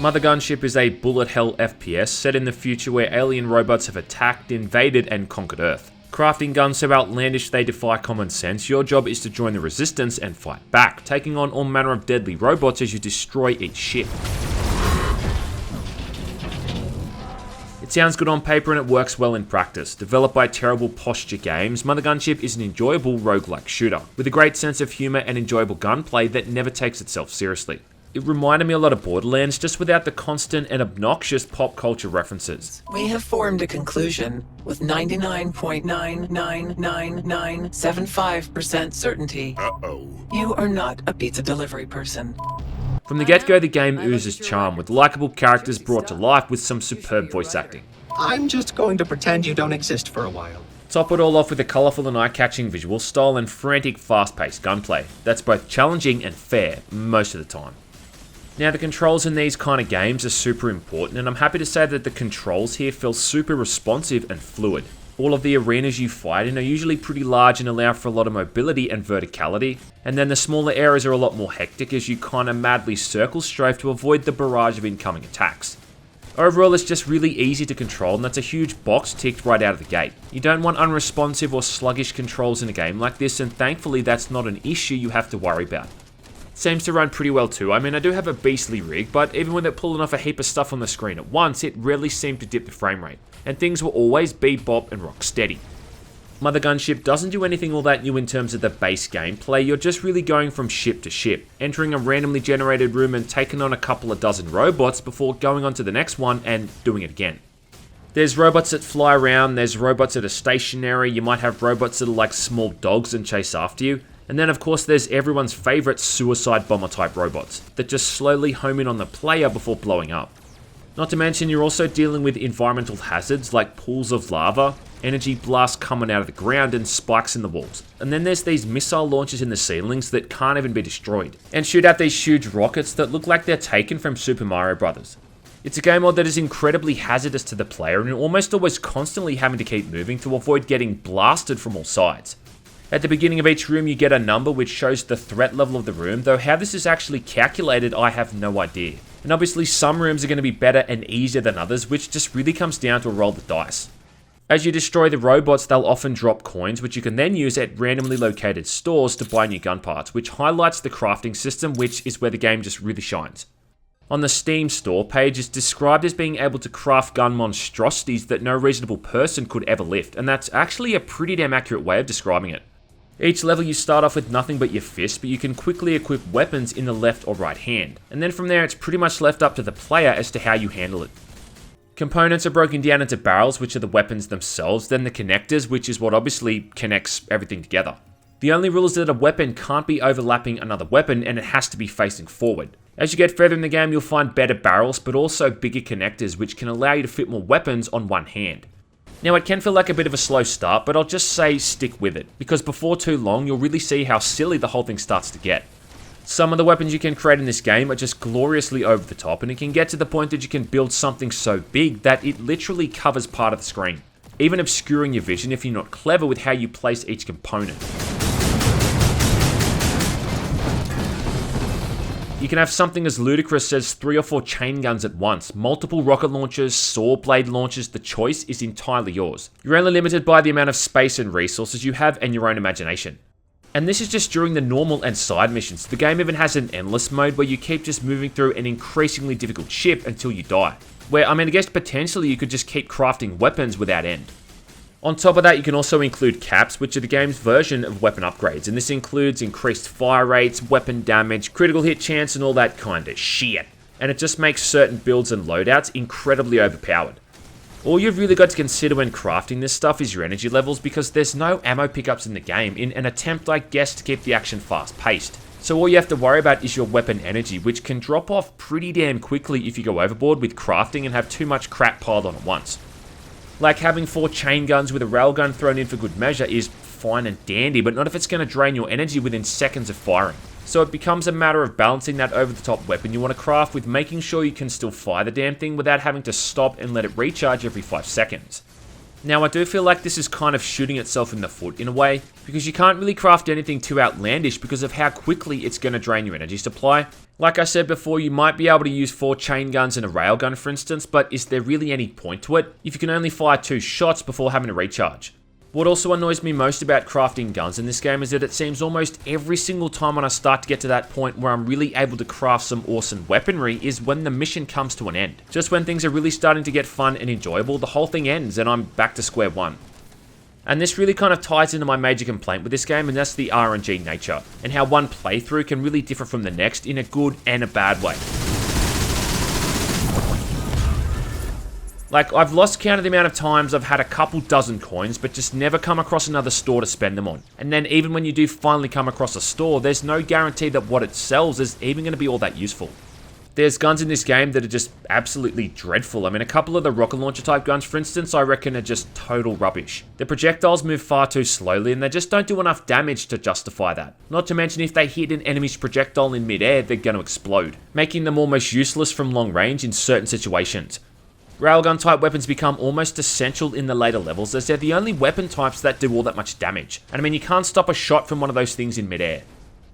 Mother Gunship is a bullet hell FPS set in the future where alien robots have attacked, invaded, and conquered Earth. Crafting guns so outlandish they defy common sense, your job is to join the resistance and fight back, taking on all manner of deadly robots as you destroy each ship. It sounds good on paper and it works well in practice. Developed by Terrible Posture Games, Mother Gunship is an enjoyable roguelike shooter, with a great sense of humour and enjoyable gunplay that never takes itself seriously. It reminded me a lot of Borderlands, just without the constant and obnoxious pop culture references. We have formed a conclusion with 99.9999975% certainty. Uh-oh. You are not a pizza delivery person. From the get-go, the game oozes charm, with likeable characters brought to life with some superb voice acting. I'm just going to pretend you don't exist for a while. Top it all off with a colourful and eye-catching visual style and frantic, fast-paced gunplay that's both challenging and fair most of the time. Now, the controls in these kind of games are super important, and I'm happy to say that the controls here feel super responsive and fluid. All of the arenas you fight in are usually pretty large and allow for a lot of mobility and verticality, and then the smaller areas are a lot more hectic as you kind of madly circle strafe to avoid the barrage of incoming attacks. Overall, it's just really easy to control, and that's a huge box ticked right out of the gate. You don't want unresponsive or sluggish controls in a game like this, and thankfully that's not an issue you have to worry about. Seems to run pretty well too. I mean, I do have a beastly rig, but even with it pulling off a heap of stuff on the screen at once, it rarely seemed to dip the frame rate, and things will always bebop and rock steady. Mother Gunship doesn't do anything all that new in terms of the base gameplay. You're just really going from ship to ship, entering a randomly generated room and taking on a couple of dozen robots before going on to the next one and doing it again. There's robots that fly around, there's robots that are stationary, you might have robots that are like small dogs and chase after you. And then of course there's everyone's favourite suicide bomber type robots that just slowly home in on the player before blowing up. Not to mention you're also dealing with environmental hazards like pools of lava, energy blasts coming out of the ground and spikes in the walls. And then there's these missile launchers in the ceilings that can't even be destroyed and shoot out these huge rockets that look like they're taken from Super Mario Bros. It's a game mode that is incredibly hazardous to the player and you're almost always constantly having to keep moving to avoid getting blasted from all sides. At the beginning of each room you get a number which shows the threat level of the room, though how this is actually calculated I have no idea. And obviously some rooms are going to be better and easier than others, which just really comes down to a roll of the dice. As you destroy the robots, they'll often drop coins which you can then use at randomly located stores to buy new gun parts, which highlights the crafting system, which is where the game just really shines. On the Steam store page, it's described as being able to craft gun monstrosities that no reasonable person could ever lift, and that's actually a pretty damn accurate way of describing it. Each level you start off with nothing but your fist, but you can quickly equip weapons in the left or right hand, and then from there it's pretty much left up to the player as to how you handle it. Components are broken down into barrels, which are the weapons themselves, then the connectors, which is what obviously connects everything together. The only rule is that a weapon can't be overlapping another weapon and it has to be facing forward. As you get further in the game you'll find better barrels, but also bigger connectors which can allow you to fit more weapons on one hand. Now it can feel like a bit of a slow start, but I'll just say stick with it, because before too long you'll really see how silly the whole thing starts to get. Some of the weapons you can create in this game are just gloriously over the top, and it can get to the point that you can build something so big that it literally covers part of the screen, even obscuring your vision if you're not clever with how you place each component. You can have something as ludicrous as 3 or 4 chain guns at once, multiple rocket launchers, saw blade launchers, the choice is entirely yours. You're only limited by the amount of space and resources you have and your own imagination. And this is just during the normal and side missions. The game even has an endless mode where you keep just moving through an increasingly difficult ship until you die. Where, I guess potentially you could just keep crafting weapons without end. On top of that, you can also include caps, which are the game's version of weapon upgrades, and this includes increased fire rates, weapon damage, critical hit chance, and all that kind of shit. And it just makes certain builds and loadouts incredibly overpowered. All you've really got to consider when crafting this stuff is your energy levels, because there's no ammo pickups in the game, in an attempt, I guess, to keep the action fast paced. So all you have to worry about is your weapon energy, which can drop off pretty damn quickly if you go overboard with crafting and have too much crap piled on at once. Like having 4 chain guns with a railgun thrown in for good measure is fine and dandy, but not if it's going to drain your energy within seconds of firing. So it becomes a matter of balancing that over-the-top weapon you want to craft with making sure you can still fire the damn thing without having to stop and let it recharge every 5 seconds. Now, I do feel like this is kind of shooting itself in the foot in a way, because you can't really craft anything too outlandish because of how quickly it's going to drain your energy supply. Like I said before, you might be able to use 4 chain guns and a railgun for instance, but is there really any point to it if you can only fire 2 shots before having to recharge? What also annoys me most about crafting guns in this game is that it seems almost every single time when I start to get to that point where I'm really able to craft some awesome weaponry is when the mission comes to an end. Just when things are really starting to get fun and enjoyable, the whole thing ends and I'm back to square one. And this really kind of ties into my major complaint with this game, and that's the RNG nature, and how one playthrough can really differ from the next in a good and a bad way. Like, I've lost count of the amount of times I've had a couple dozen coins, but just never come across another store to spend them on. And then even when you do finally come across a store, there's no guarantee that what it sells is even going to be all that useful. There's guns in this game that are just absolutely dreadful. I mean, a couple of the rocket launcher type guns, for instance, I reckon are just total rubbish. The projectiles move far too slowly and they just don't do enough damage to justify that. Not to mention if they hit an enemy's projectile in mid-air, they're going to explode, making them almost useless from long range in certain situations. Railgun type weapons become almost essential in the later levels as they're the only weapon types that do all that much damage. And I mean, you can't stop a shot from one of those things in mid-air.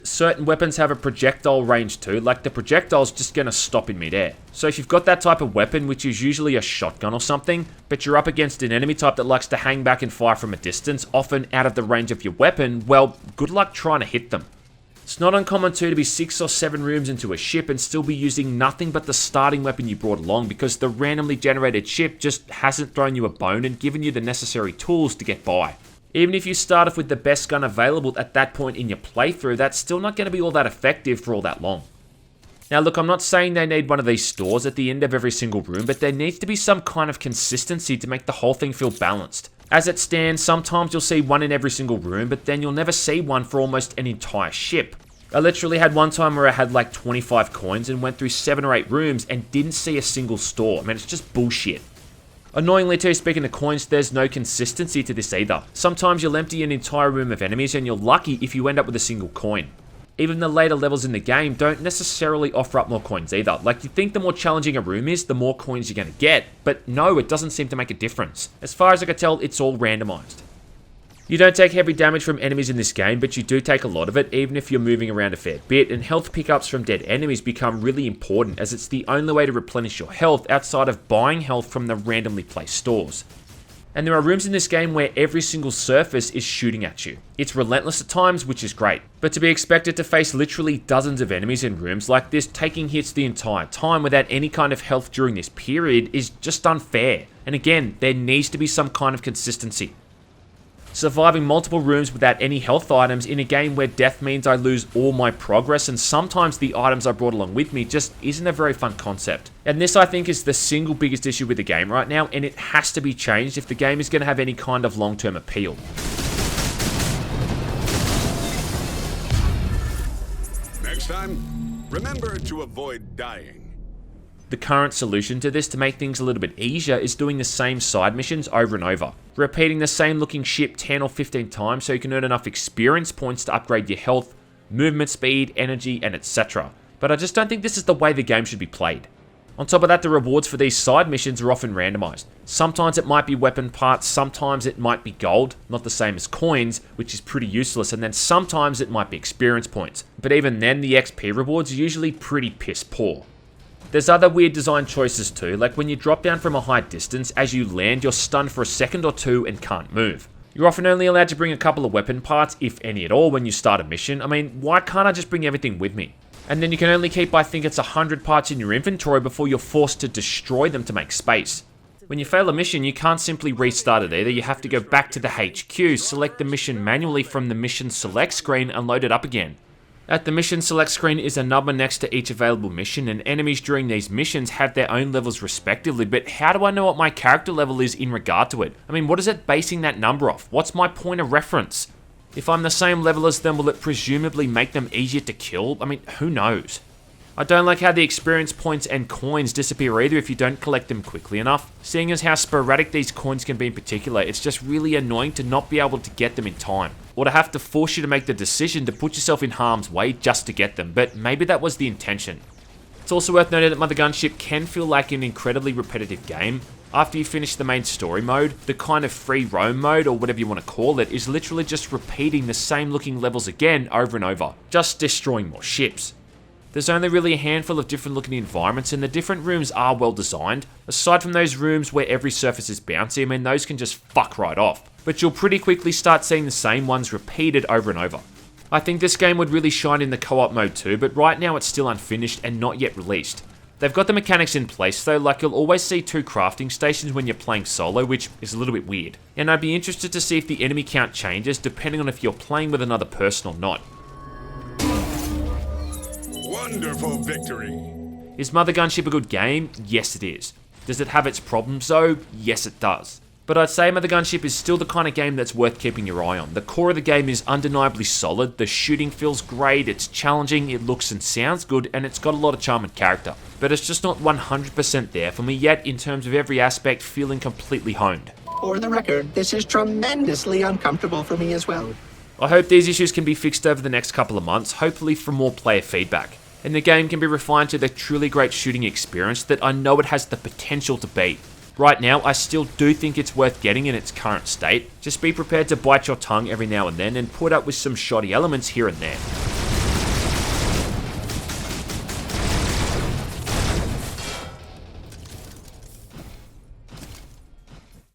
Certain weapons have a projectile range too, like the projectile's just gonna stop in mid-air. So if you've got that type of weapon, which is usually a shotgun or something, but you're up against an enemy type that likes to hang back and fire from a distance, often out of the range of your weapon, well, good luck trying to hit them. It's not uncommon too to be 6 or 7 rooms into a ship and still be using nothing but the starting weapon you brought along because the randomly generated ship just hasn't thrown you a bone and given you the necessary tools to get by. Even if you start off with the best gun available at that point in your playthrough, that's still not going to be all that effective for all that long. Now look, I'm not saying they need one of these stores at the end of every single room, but there needs to be some kind of consistency to make the whole thing feel balanced. As it stands, sometimes you'll see one in every single room, but then you'll never see one for almost an entire ship. I literally had one time where I had like 25 coins and went through 7 or 8 rooms and didn't see a single store. I mean, it's just bullshit. Annoyingly too, speaking of coins, there's no consistency to this either. Sometimes you'll empty an entire room of enemies and you're lucky if you end up with a single coin. Even the later levels in the game don't necessarily offer up more coins either. Like, you think the more challenging a room is, the more coins you're going to get, but no, it doesn't seem to make a difference. As far as I can tell, it's all randomized. You don't take heavy damage from enemies in this game, but you do take a lot of it, even if you're moving around a fair bit, and health pickups from dead enemies become really important, as it's the only way to replenish your health outside of buying health from the randomly placed stores. And there are rooms in this game where every single surface is shooting at you. It's relentless at times, which is great, but to be expected to face literally dozens of enemies in rooms like this, taking hits the entire time without any kind of health during this period is just unfair. And again, there needs to be some kind of consistency. Surviving multiple rooms without any health items in a game where death means I lose all my progress and sometimes the items I brought along with me just isn't a very fun concept. And this, I think, is the single biggest issue with the game right now, and it has to be changed if the game is going to have any kind of long-term appeal. Next time, remember to avoid dying. The current solution to this to make things a little bit easier is doing the same side missions over and over. Repeating the same looking ship 10 or 15 times so you can earn enough experience points to upgrade your health, movement speed, energy, and etc. But I just don't think this is the way the game should be played. On top of that, the rewards for these side missions are often randomized. Sometimes it might be weapon parts, sometimes it might be gold, not the same as coins, which is pretty useless, and then sometimes it might be experience points. But even then, the XP rewards are usually pretty piss poor. There's other weird design choices too, like when you drop down from a high distance, as you land you're stunned for a second or two and can't move. You're often only allowed to bring a couple of weapon parts, if any at all, when you start a mission. I mean, why can't I just bring everything with me? And then you can only keep, I think it's 100 parts in your inventory before you're forced to destroy them to make space. When you fail a mission, you can't simply restart it either, you have to go back to the HQ, select the mission manually from the mission select screen and load it up again. At the mission select screen is a number next to each available mission, and enemies during these missions have their own levels respectively, but how do I know what my character level is in regard to it? I mean, what is it basing that number off? What's my point of reference? If I'm the same level as them, will it presumably make them easier to kill? I mean, who knows? I don't like how the experience points and coins disappear either if you don't collect them quickly enough. Seeing as how sporadic these coins can be in particular, it's just really annoying to not be able to get them in time, or to have to force you to make the decision to put yourself in harm's way just to get them, but maybe that was the intention. It's also worth noting that Mother Gunship can feel like an incredibly repetitive game. After you finish the main story mode, the kind of free roam mode, or whatever you want to call it, is literally just repeating the same looking levels again over and over, just destroying more ships. There's only really a handful of different looking environments, and the different rooms are well designed. Aside from those rooms where every surface is bouncy, I mean, those can just fuck right off. But you'll pretty quickly start seeing the same ones repeated over and over. I think this game would really shine in the co-op mode too, but right now it's still unfinished and not yet released. They've got the mechanics in place though, like you'll always see 2 crafting stations when you're playing solo, which is a little bit weird. And I'd be interested to see if the enemy count changes depending on if you're playing with another person or not. Wonderful victory. Is Mother Gunship a good game? Yes it is. Does it have its problems though? Yes it does. But I'd say Mother Gunship is still the kind of game that's worth keeping your eye on. The core of the game is undeniably solid, the shooting feels great, it's challenging, it looks and sounds good, and it's got a lot of charm and character. But it's just not 100% there for me yet in terms of every aspect feeling completely honed. For the record, this is tremendously uncomfortable for me as well. I hope these issues can be fixed over the next couple of months, hopefully from more player feedback, and the game can be refined to the truly great shooting experience that I know it has the potential to be. Right now, I still do think it's worth getting in its current state. Just be prepared to bite your tongue every now and then and put up with some shoddy elements here and there.